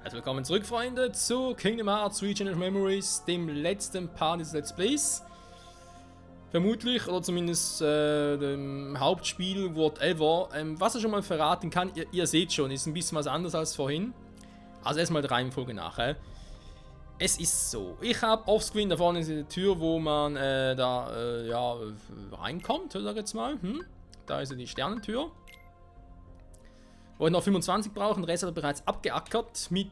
Also willkommen zurück, Freunde, zu Kingdom Hearts Region of Memories, dem letzten Part des Let's Plays. Vermutlich, oder zumindest dem Hauptspiel, whatever. Was ich schon mal verraten kann, ihr seht schon, ist ein bisschen was anderes als vorhin. Also erstmal der Reihenfolge nach. Es ist so, ich habe offscreen, da vorne ist die Tür, wo man reinkommt, sag ich jetzt mal. Da ist ja die Sternentür. Wo ich noch 25 brauche, den Rest hat er bereits abgeackert mit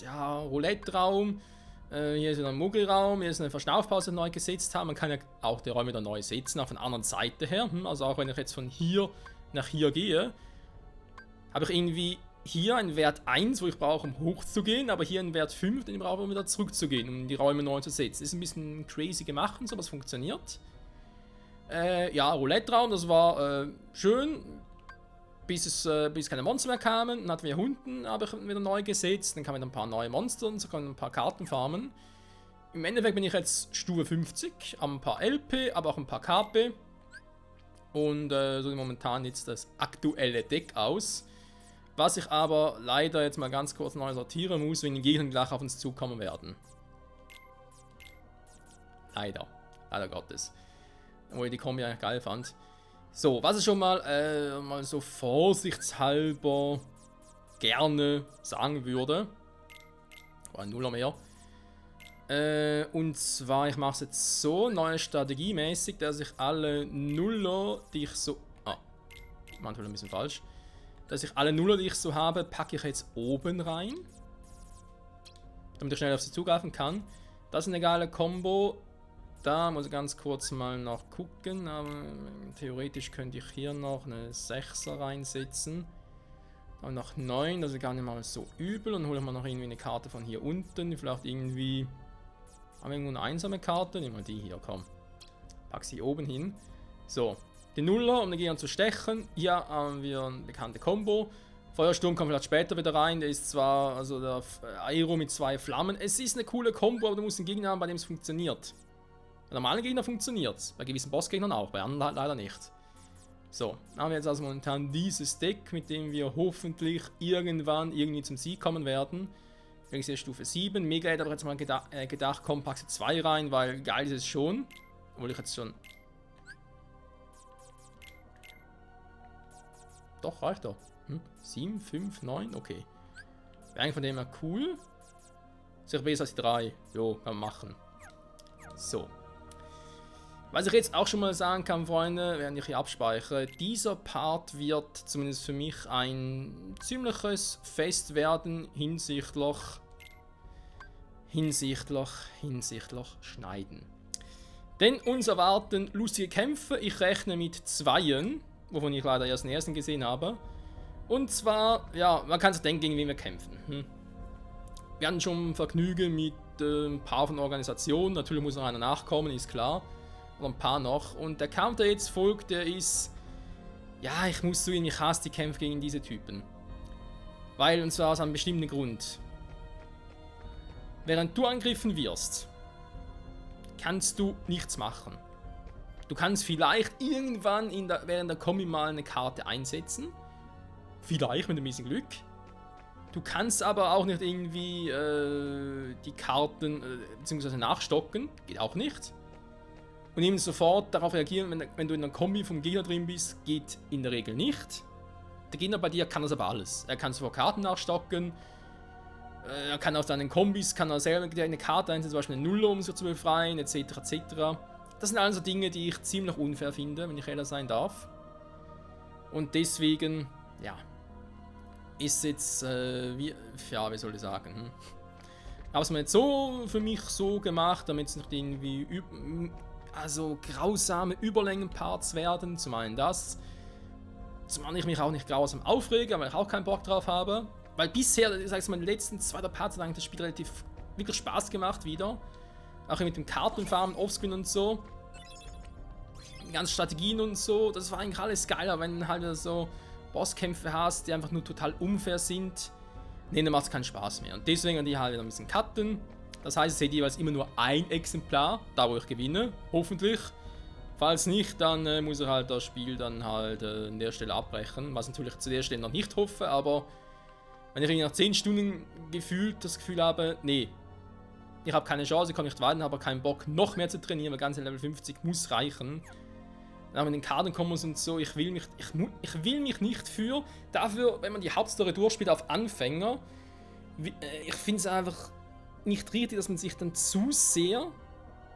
Roulette-Raum. Hier ist wieder ein Muggelraum, hier ist eine Verschnaufpause neu gesetzt haben. Man kann ja auch die Räume da neu setzen, auf der anderen Seite her. Also auch wenn ich jetzt von hier nach hier gehe, habe ich irgendwie hier einen Wert 1, wo ich brauche, um hochzugehen, aber hier einen Wert 5, den ich brauche, um wieder zurückzugehen, um die Räume neu zu setzen. Ist ein bisschen crazy gemacht und so, was funktioniert. Roulette-Raum, das war schön. Bis keine Monster mehr kamen, dann hatten wir Hunden, habe ich wieder neu gesetzt, dann kamen ein paar neue Monster und so können ein paar Karten farmen. Im Endeffekt bin ich jetzt Stufe 50, habe ein paar LP, aber auch ein paar KP. Und so sieht momentan jetzt das aktuelle Deck aus. Was ich aber leider jetzt mal ganz kurz neu sortieren muss, wenn die Gegner gleich auf uns zukommen werden. Leider Gottes. Obwohl ich die Kombi eigentlich geil fand. So, was ich schon mal so vorsichtshalber gerne sagen würde. Oder ein Nuller mehr. Und zwar, ich mache es jetzt so, neue Strategie mäßig, dass ich alle Nuller, die ich so... manchmal ein bisschen falsch. Dass ich alle Nuller, die ich so habe, packe ich jetzt oben rein. Damit ich schnell auf sie zugreifen kann. Das ist eine geile Combo. Da muss ich ganz kurz mal noch gucken, aber theoretisch könnte ich hier noch eine 6er reinsetzen. Aber noch 9, das ist gar nicht mal so übel. Und hole ich mal noch irgendwie eine Karte von hier unten. Vielleicht irgendwie... Haben wir irgendwo eine einsame Karte? Nehmen wir die hier, komm. Pack sie oben hin. So, die Nuller, um den Gegner zu stechen. Hier haben wir eine bekannte Combo. Feuersturm kommt vielleicht später wieder rein. Der ist zwar, also der Aero mit 2 Flammen. Es ist eine coole Combo, aber du musst einen Gegner haben, bei dem es funktioniert. Bei normalen Gegnern funktioniert es, bei gewissen Bossgegnern auch, bei anderen leider nicht. So, dann haben wir jetzt also momentan dieses Deck, mit dem wir hoffentlich irgendwann irgendwie zum Sieg kommen werden. Übrigens hier Stufe 7, Mega hätte aber jetzt mal gedacht, komm, pack sie 2 rein, weil geil ist es schon. Obwohl ich jetzt schon... Doch, reicht doch. 7, 5, 9, okay. Wäre eigentlich von dem her cool. Sicher besser als die 3. Jo, kann man machen. So. Was ich jetzt auch schon mal sagen kann, Freunde, während ich hier abspeichere, dieser Part wird zumindest für mich ein ziemliches Fest werden hinsichtlich Schneiden. Denn uns erwarten lustige Kämpfe, ich rechne mit 2, wovon ich leider erst den ersten gesehen habe. Und zwar, ja, man kann sich denken, gegen wen wir kämpfen. Wir hatten schon Vergnügen mit ein paar von Organisationen, natürlich muss noch einer nachkommen, ist klar. Oder ein paar noch. Und der Kampf, der jetzt folgt, der ist... Ja, ich muss zugeben, ich hasse die Kämpfe gegen diese Typen. Weil, und zwar aus einem bestimmten Grund. Während du angegriffen wirst, kannst du nichts machen. Du kannst vielleicht irgendwann während der Kombi mal eine Karte einsetzen. Vielleicht mit ein bisschen Glück. Du kannst aber auch nicht irgendwie die Karten beziehungsweise nachstocken. Geht auch nicht. Und eben sofort darauf reagieren, wenn du in einer Kombi vom Gegner drin bist, geht in der Regel nicht. Der Gegner bei dir kann das aber alles. Er kann sofort Karten nachstocken. Er kann aus deinen Kombis, kann er selber eine Karte einsetzen, zum Beispiel eine Nuller, um sich zu befreien, etc. etc. Das sind also Dinge, die ich ziemlich unfair finde, wenn ich ehrlich sein darf. Und deswegen, ja, ist jetzt, wie soll ich sagen, Ich habe es mir jetzt so für mich so gemacht, damit es nicht irgendwie grausame Überlängenparts werden. Zum einen das. Zum anderen ich mich auch nicht grausam aufrege, weil ich auch keinen Bock drauf habe. Weil bisher, sag ich mal, in den letzten 2 Parts hat eigentlich das Spiel wirklich Spaß gemacht wieder. Auch mit dem Kartenfarmen, Offscreen und so. Die ganzen Strategien und so, das war eigentlich alles geiler, wenn du halt so Bosskämpfe hast, die einfach nur total unfair sind. Nee, dann macht es keinen Spaß mehr. Und deswegen die halt wieder ein bisschen cutten. Das heißt, es seht jeweils immer nur ein Exemplar, da wo ich gewinne, hoffentlich. Falls nicht, dann muss ich halt das Spiel dann halt an der Stelle abbrechen, was natürlich zu der Stelle noch nicht hoffe, aber wenn ich nach 10 Stunden gefühlt das Gefühl habe, nee, ich habe keine Chance, ich kann nicht weiter, habe keinen Bock, noch mehr zu trainieren, weil ganz Level 50 muss reichen. Dann haben wir den Kartenkombos und so, ich will mich nicht dafür, wenn man die Hauptstory durchspielt, auf Anfänger. Ich finde es einfach nicht richtig, dass man sich dann zu sehr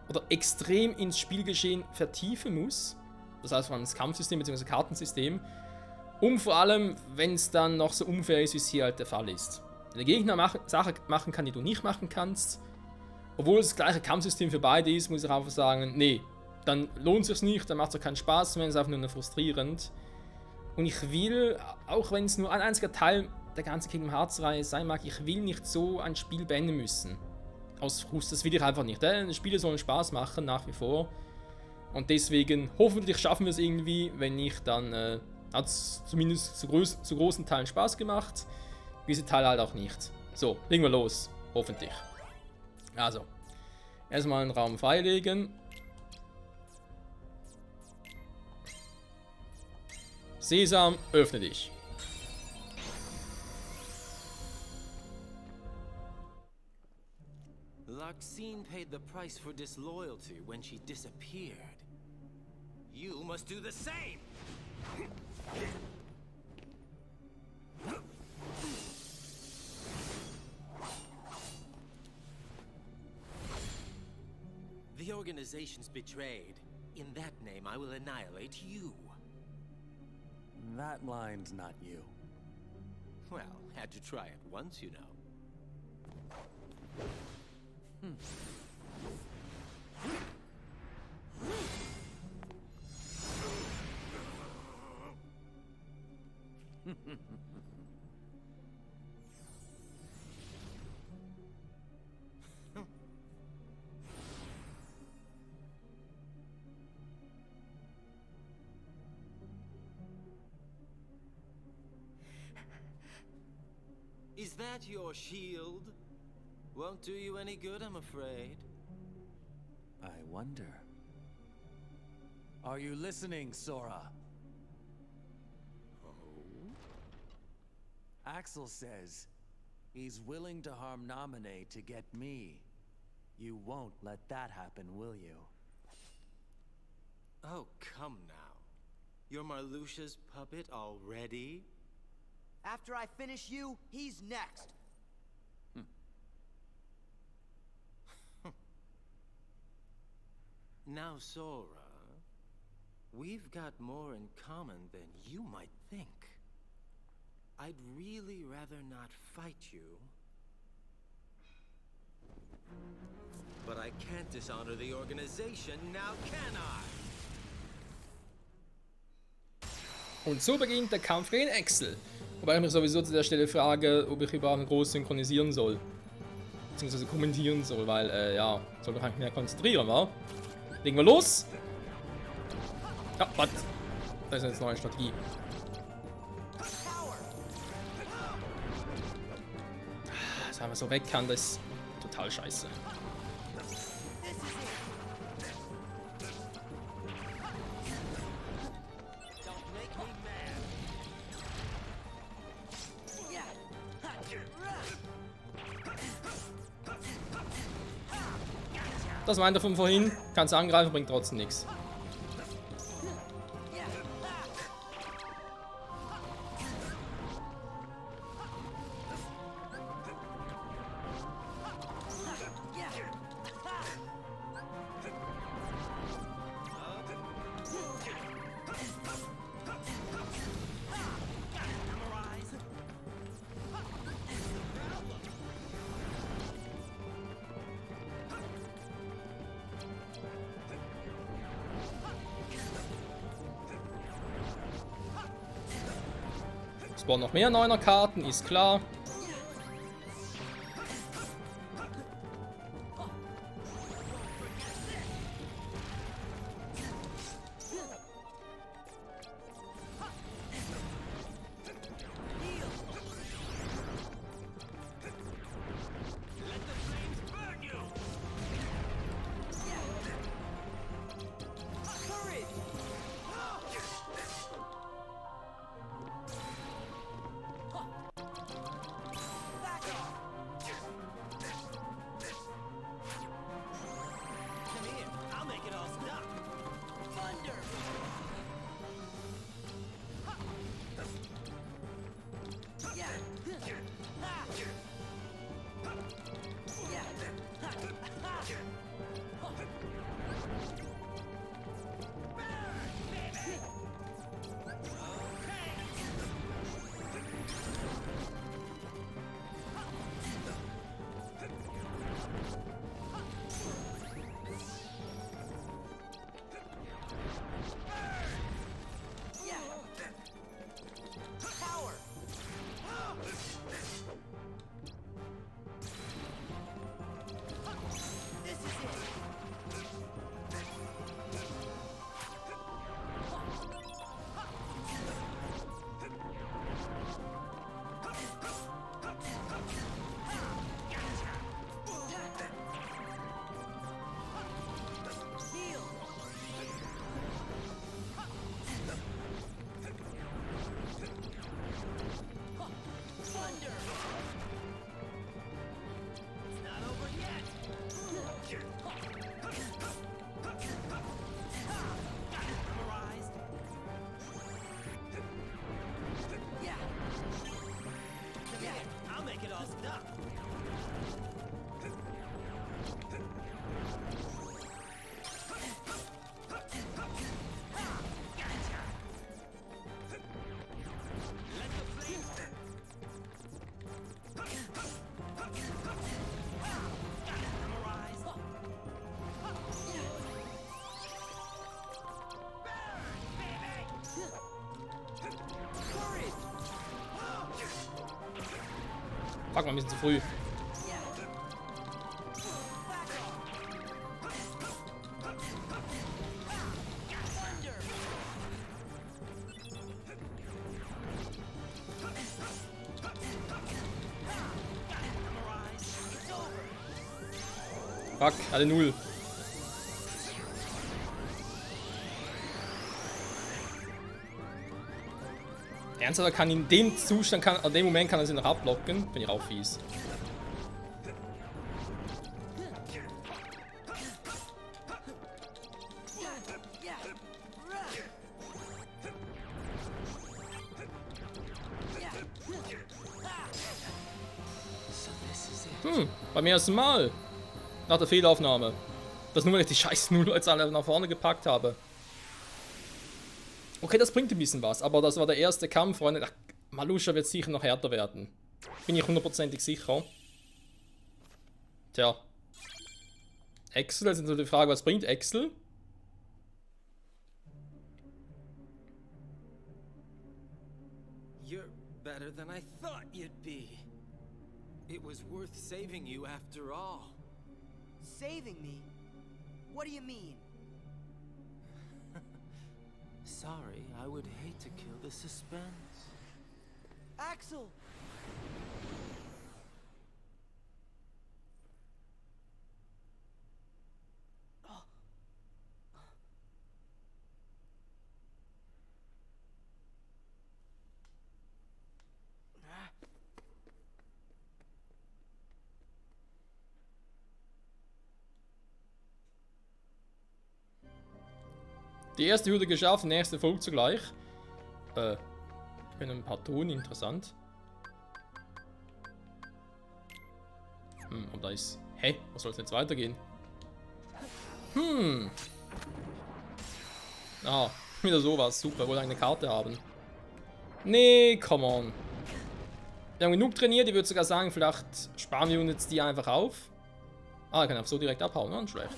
oder extrem ins Spielgeschehen vertiefen muss. Das heißt, das Kampfsystem bzw. Kartensystem. Und vor allem, wenn es dann noch so unfair ist, wie es hier halt der Fall ist. Wenn der Gegner Sachen machen kann, die du nicht machen kannst, obwohl es das gleiche Kampfsystem für beide ist, muss ich einfach sagen, nee, dann lohnt es sich nicht, dann macht es auch keinen Spaß mehr, es ist einfach nur frustrierend. Und ich will, auch wenn es nur ein einziger Teil der ganzen Kingdom Hearts Reihe sein mag, ich will nicht so ein Spiel beenden müssen. Aus Frust, das will ich einfach nicht. Die Spiele sollen Spaß machen, nach wie vor. Und deswegen, hoffentlich schaffen wir es irgendwie, wenn nicht, dann hat es zumindest zu großen Teilen Spaß gemacht. Diese Teile halt auch nicht. So, legen wir los. Hoffentlich. Also, erstmal einen Raum freilegen. Sesam, öffne dich. Larxene paid the price for disloyalty when she disappeared. You must do the same! The organization's betrayed. In that name, I will annihilate you. That line's not you. Well, had to try it once, you know. Is that your shield? Won't do you any good, I'm afraid. I wonder. Are you listening, Sora? Oh? Axel says he's willing to harm Naminé to get me. You won't let that happen, will you? Oh, come now. You're Marluxia's puppet already? After I finish you, he's next. Now, Sora, we've got more in common than you might think. I'd really rather not fight you. But I can't dishonor the organization, now can I? Und so beginnt der Kampf gegen Axel. Wobei ich mich sowieso zu der Stelle frage, ob ich überhaupt groß synchronisieren soll. Beziehungsweise kommentieren soll, weil, ja, soll mich eigentlich mehr konzentrieren, wa? Legen wir los! Ja, was? Das ist jetzt eine neue Strategie. Das einfach so weg kann, das ist total scheiße. Das meint er von vorhin. Kannst angreifen, bringt trotzdem nichts. Es braucht noch mehr 9er Karten, ist klar. Fuck, mal ein bisschen zu früh. Fuck, alle null. Ernsthaft, kann in dem Zustand, in dem Moment kann er sie noch abblocken. Bin ich auch fies. Beim ersten Mal. Nach der Fehlaufnahme. Das nur, weil ich die scheiß Null jetzt alle nach vorne gepackt habe. Okay, das bringt ein bisschen was, aber das war der erste Kampf, Freunde. Ach, Marluxia wird sicher noch härter werden. Bin ich hundertprozentig sicher. Tja. Axel, jetzt ist natürlich die Frage, was bringt Axel? You're better than I thought you'd be. It was worth saving you after all. Saving me? What do you mean? Sorry, I would hate to kill the suspense. Axel! Die erste Hürde geschafft, die nächste folgt zugleich. Ich bin ein paar Ton, interessant. Und da ist... Hä? Was soll es jetzt weitergehen? Ah, wieder sowas. Super, wollte eine Karte haben. Nee, come on. Wir haben genug trainiert, ich würde sogar sagen, vielleicht sparen wir uns jetzt die einfach auf. Ah, ich kann einfach so direkt abhauen, ne? Schlecht.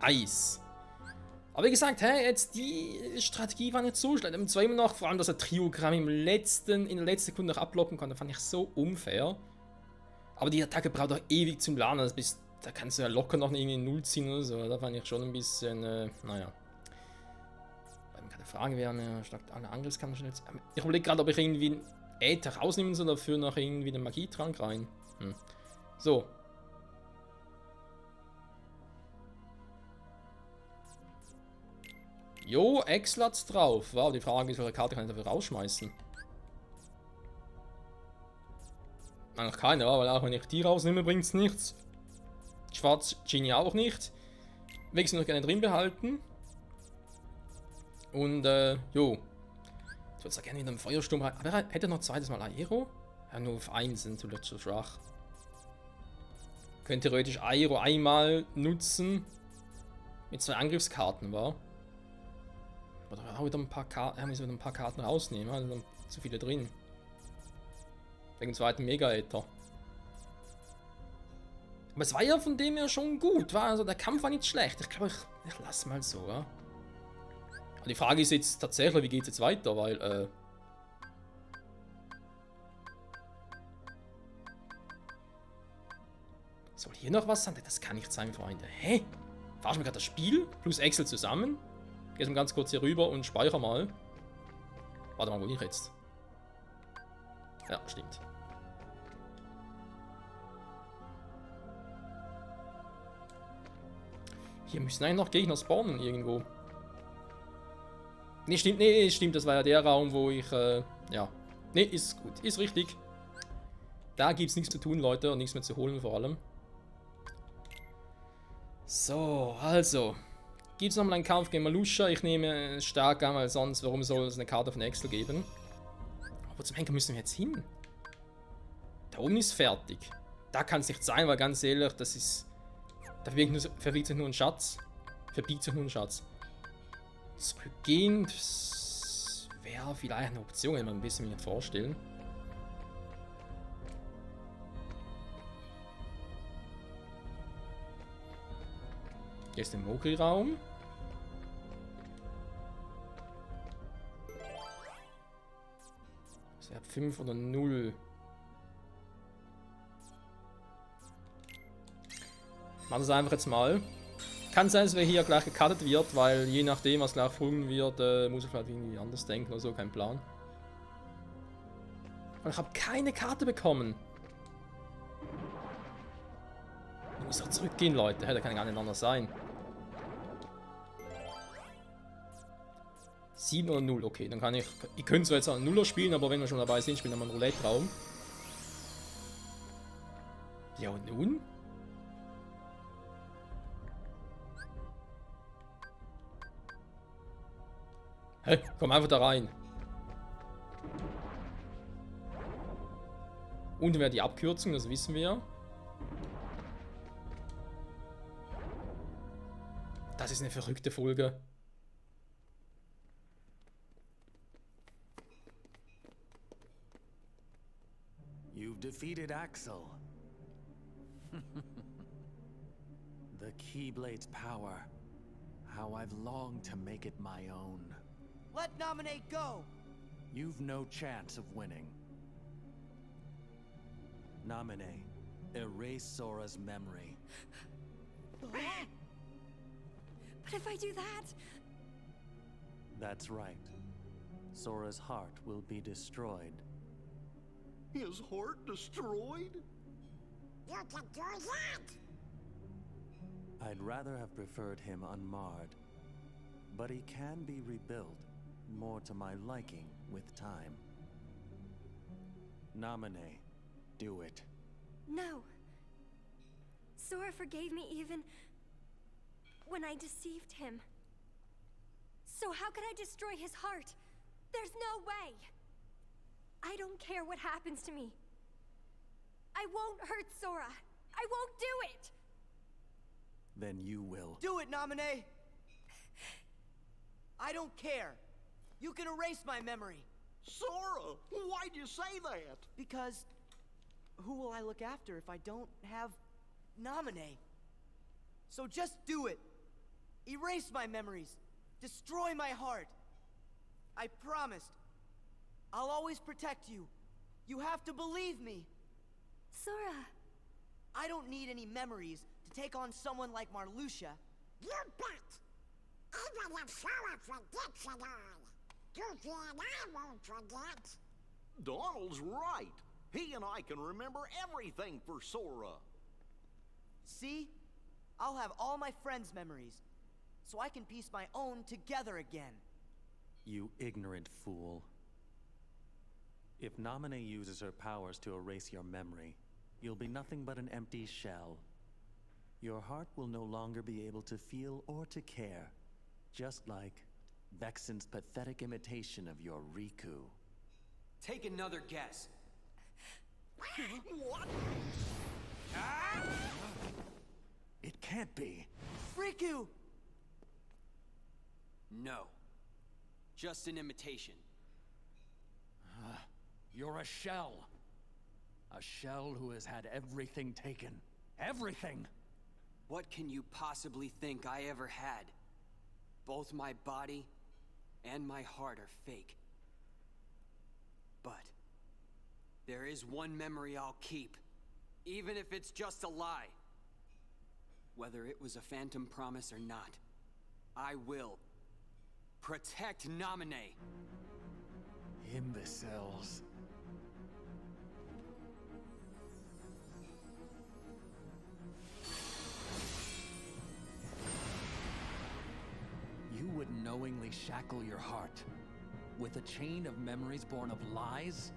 Eis. Aber wie gesagt, hey, jetzt die Strategie war nicht so schlecht. Im zweimal noch, vor allem, dass er Triogramm in der letzten Sekunde noch ablocken konnte, fand ich so unfair. Aber die Attacke braucht auch ewig zum Lernen. Da kannst du ja locker noch irgendwie 0 ziehen oder so. Da fand ich schon ein bisschen, naja. Keine Frage, wer mir stark alle Angriffskampf schnell. Ich überlege gerade, ob ich irgendwie einen Äther rausnehmen soll, dafür noch irgendwie den Magietrank rein. So. Jo, Axel hat's drauf. Wow, die Frage ist, welche Karte kann ich dafür rausschmeißen? Eigentlich keine, weil auch wenn ich die rausnehme, bringt's nichts. Schwarz Genie auch nicht. Wechsel noch gerne drin behalten. Und, jo. Ich würde gerne wieder einen Feuersturm rein. Aber er hätte noch zweites Mal Aero? Ja, nur auf 1 sind zuletzt so schwach. Könnte theoretisch Aero einmal nutzen. Mit 2 Angriffskarten, war. Oder auch wieder ein paar Karten, wieder ein paar Karten rausnehmen, also dann zu viele drin. Wegen dem zweiten Mega-Äther. Aber es war ja von dem her schon gut, war also der Kampf war nicht schlecht. Ich glaube, ich lasse mal so, ja. Aber die Frage ist jetzt tatsächlich, wie geht es jetzt weiter, weil, soll hier noch was sein? Das kann nicht sein, Freunde. Hä? Verarschen wir gerade das Spiel? Plus Axel zusammen? Geh mal ganz kurz hier rüber und speicher mal. Warte mal, wo bin ich jetzt? Ja, stimmt. Hier müssen eigentlich noch Gegner spawnen irgendwo. Nee, stimmt, das war ja der Raum, wo ich, ja. Nee, ist gut, ist richtig. Da gibt's nichts zu tun, Leute, und nichts mehr zu holen vor allem. So, also. Gibt es nochmal einen Kampf gegen Marluxia? Ich nehme stark an, weil sonst, warum soll es eine Karte von Axel geben? Wo zum Henker müssen wir jetzt hin? Da oben ist fertig. Da kann es nicht sein, weil ganz ehrlich, das ist... Da verbiegt sich nur ein Schatz. Zurückgehen, das wäre vielleicht eine Option, kann man ein bisschen mir vorstellen. Hier ist der Mogri-Raum. Ich habe 5 oder 0. Machen wir es einfach jetzt mal. Kann sein, dass wir hier gleich gecuttet wird, weil je nachdem, was gleich folgen wird, muss ich vielleicht irgendwie anders denken oder so, kein Plan. Und ich habe keine Karte bekommen. Ich muss doch zurückgehen, Leute. Da kann gar nicht anders sein. 7 oder 0, okay, dann kann ich... Ich könnte zwar jetzt auch einen Nuller spielen, aber wenn wir schon dabei sind, spielen wir mal einen Roulette-Raum. Ja, und nun? Hä? Komm einfach da rein. Und wäre die Abkürzung, das wissen wir. Das ist eine verrückte Folge. You've defeated Axel. The Keyblade's power. How I've longed to make it my own. Let Nominate go! You've no chance of winning. Nominate. Erase Sora's memory. But if I do that... That's right. Sora's heart will be destroyed. His heart destroyed? You can do that! I'd rather have preferred him unmarred. But he can be rebuilt, more to my liking with time. Nominate. Do it. No. Sora forgave me even... when I deceived him. So how could I destroy his heart? There's no way! I don't care what happens to me. I won't hurt Sora. I won't do it! Then you will. Do it, Nominee! I don't care. You can erase my memory. Sora, why'd you say that? Because who will I look after if I don't have Nominee? So just do it. Erase my memories. Destroy my heart. I promised. I'll always protect you. You have to believe me. Sora. I don't need any memories to take on someone like Marluxia. You bet! Even if Sora forgets it all, Goofy and I won't forget. Donald's right. He and I can remember everything for Sora. See? I'll have all my friends' memories, so I can piece my own together again. You ignorant fool. If Naminé uses her powers to erase your memory, you'll be nothing but an empty shell. Your heart will no longer be able to feel or to care, just like Vexen's pathetic imitation of your Riku. Take another guess. What? It can't be. Riku! No. Just an imitation. You're a shell. A shell who has had everything taken. Everything! What can you possibly think I ever had? Both my body and my heart are fake. But there is one memory I'll keep, even if it's just a lie. Whether it was a phantom promise or not, I will protect Naminé. Imbeciles. You would knowingly shackle your heart with a chain of memories born of lies?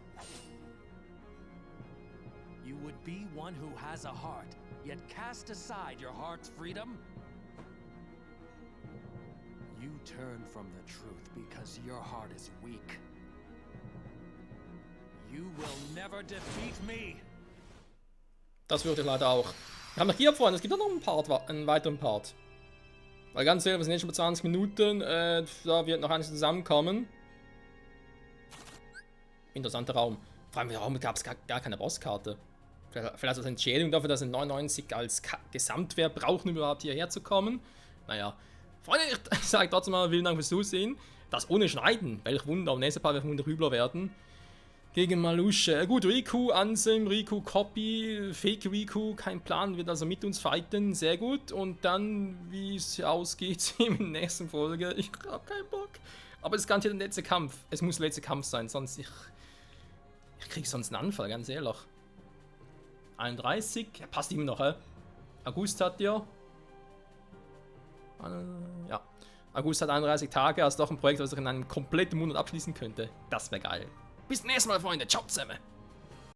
You would be one who has a heart, yet cast aside your heart's freedom? You turn from the truth because your heart is weak. You will never defeat me. Das würde ich leider auch. Wir haben noch hier, Freunde, es gibt noch einen weiteren Part. Weil ganz ehrlich, wir sind jetzt schon bei 20 Minuten, da wird noch einiges zusammenkommen. Interessanter Raum. Vor allem im Raum gab es gar keine Bosskarte. Vielleicht als Entschädigung dafür, dass ein 99 als Gesamtwert braucht, um überhaupt hierher zu kommen. Naja. Freunde, ich sage trotzdem mal vielen Dank fürs Zusehen. Das ohne Schneiden. Welch Wunder. Am nächsten Part werden wir Hübler werden. Gegen Malusche. Gut, Riku, Ansem, Riku, Copy, Fake Riku, kein Plan, wird also mit uns fighten. Sehr gut. Und dann, wie es ausgeht in der nächsten Folge. Ich hab keinen Bock. Aber es ist garantiert der letzte Kampf. Es muss der letzte Kampf sein, sonst ich krieg sonst einen Anfall, ganz ehrlich. 31, passt ihm noch, hä? August hat ja. Ja. August hat 31 Tage, also doch ein Projekt, das ich in einem kompletten Monat abschließen könnte. Das wäre geil. Bis zum nächsten Mal, Freunde. Ciao zusammen.